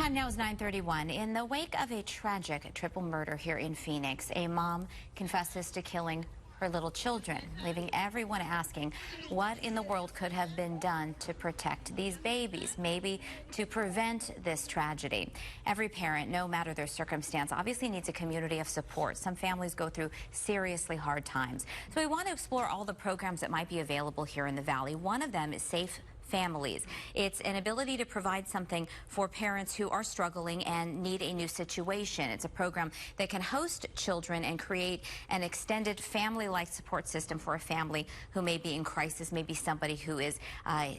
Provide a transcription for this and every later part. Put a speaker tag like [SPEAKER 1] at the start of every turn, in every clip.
[SPEAKER 1] Time now is 9:31. In the wake of a tragic triple murder here in Phoenix, a mom confesses to killing her little children, leaving everyone asking what in the world could have been done to protect these babies, maybe to prevent this tragedy. Every parent, no matter their circumstance, obviously needs a community of support. Some families go through seriously hard times. So we want to explore all the programs that might be available here in the Valley. One of them is Safe Families. It's an ability to provide something for parents who are struggling and need a new situation. It's a program that can host children and create an extended family-like support system for a family who may be in crisis, maybe somebody who is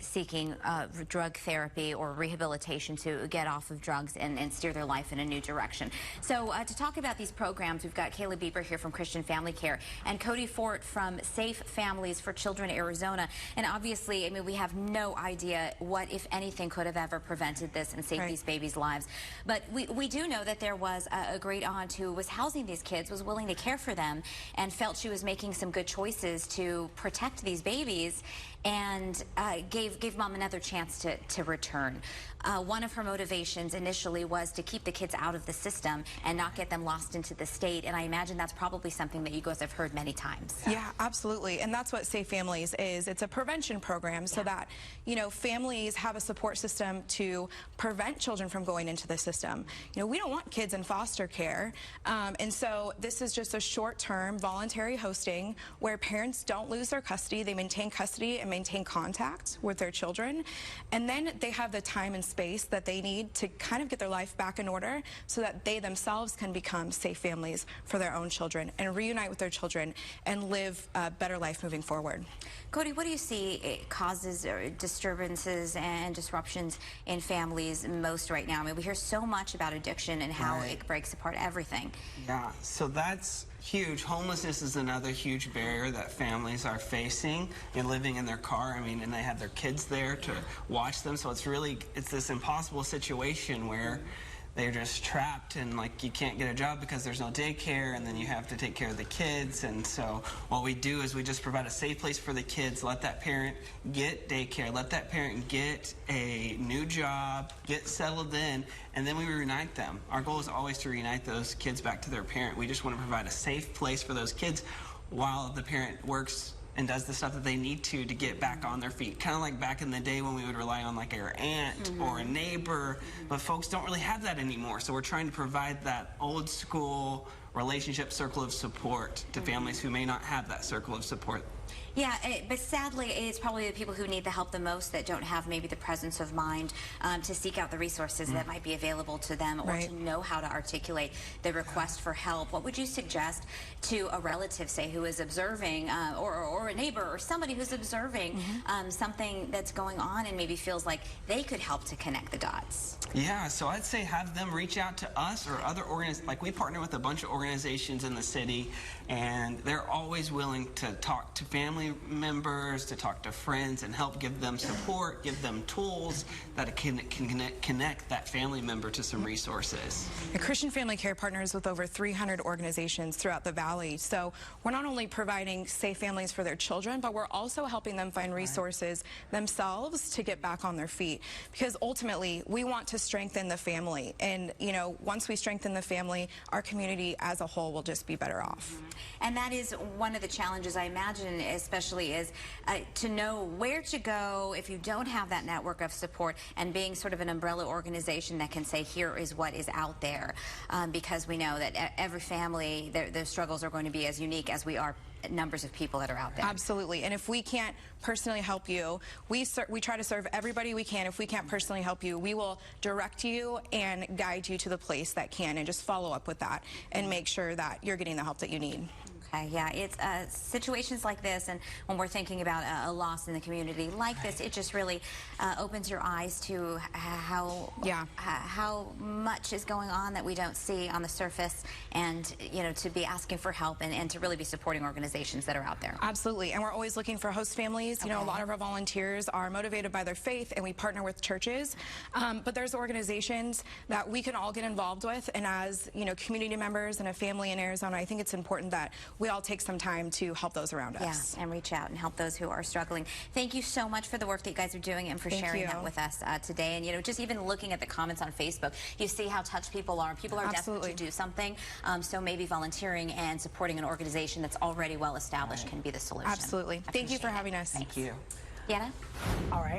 [SPEAKER 1] seeking drug therapy or rehabilitation to get off of drugs and steer their life in a new direction. So to talk about these programs, we've got Kayla Bieber here from Christian Family Care and Cody Fort from Safe Families for Children Arizona. And obviously, I mean, we have no idea what, if anything, could have ever prevented this and saved these babies' lives. But we do know that there was a great aunt who was housing these kids, was willing to care for them, and felt she was making some good choices to protect these babies, and gave mom another chance to return. One of her motivations initially was to keep the kids out of the system and not get them lost into the state, and I imagine that's probably something that you guys have heard many times.
[SPEAKER 2] Yeah, absolutely, and that's what Safe Families is. It's a prevention program so that, you know, families have a support system to prevent children from going into the system. You know, we don't want kids in foster care, and so this is just a short-term voluntary hosting where parents don't lose their custody, they maintain custody and maintain contact with their children, and then they have the time and space that they need to kind of get their life back in order so that they themselves can become safe families for their own children and reunite with their children and live a better life moving forward.
[SPEAKER 1] Cody, what do you see causes or disturbances and disruptions in families most right now? I mean, we hear so much about addiction and how it breaks apart everything.
[SPEAKER 3] Yeah, so that's huge. Homelessness is another huge barrier that families are facing in living in their car. I mean, and they have their kids there to watch them. So it's this impossible situation where they're just trapped and like you can't get a job because there's no daycare, and then you have to take care of the kids. And so what we do is we just provide a safe place for the kids, let that parent get daycare, let that parent get a new job, get settled in, and then we reunite them. Our goal is always to reunite those kids back to their parent. We just want to provide a safe place for those kids while the parent works and does the stuff that they need to get back on their feet. Kind of like back in the day when we would rely on like our aunt or a neighbor, but folks don't really have that anymore. So we're trying to provide that old school relationship circle of support to families who may not have that circle of support.
[SPEAKER 1] Yeah, but sadly, it's probably the people who need the help the most that don't have maybe the presence of mind to seek out the resources that might be available to them, or to know how to articulate the request for help. What would you suggest to a relative, say, who is observing, or a neighbor or somebody who's observing something that's going on and maybe feels like they could help to connect the dots?
[SPEAKER 3] Yeah, so I'd say have them reach out to us or other organizations. Like, we partner with a bunch of organizations in the city, and they're always willing to talk to family members, to talk to friends, and help give them support, give them tools that can connect that family member to some resources.
[SPEAKER 2] The Christian Family Care partners with over 300 organizations throughout the Valley. So we're not only providing safe families for their children, but we're also helping them find resources themselves to get back on their feet. Because ultimately, we want to strengthen the family. And, you know, once we strengthen the family, our community as a whole will just be better off.
[SPEAKER 1] And that is one of the challenges, I imagine, especially is to know where to go if you don't have that network of support, and being sort of an umbrella organization that can say, here is what is out there, because we know that every family, their struggles are going to be as unique as we are numbers of people that are out there.
[SPEAKER 2] Absolutely. And if we can't personally help you, we try to serve everybody we can. If we can't personally help you, we will direct you and guide you to the place that can, and just follow up with that and make sure that you're getting the help that you need.
[SPEAKER 1] Okay, yeah, it's situations like this, and when we're thinking about a loss in the community like this, it just really opens your eyes to how much is going on that we don't see on the surface, and, you know, to be asking for help and to really be supporting organizations that are out there.
[SPEAKER 2] Absolutely, and we're always looking for host families. You know, a lot of our volunteers are motivated by their faith, and we partner with churches, but there's organizations that we can all get involved with, and as, you know, community members and a family in Arizona, I think it's important that we we all take some time to help those around us.
[SPEAKER 1] Yeah, and reach out and help those who are struggling. Thank you so much for the work that you guys are doing and for sharing that with us today. And, you know, just even looking at the comments on Facebook, you see how touched people are. People are desperate to do something. So maybe volunteering and supporting an organization that's already well established can be the solution.
[SPEAKER 2] Absolutely. Thank you for having us.
[SPEAKER 3] Thank you.
[SPEAKER 1] Deanna?
[SPEAKER 4] All right.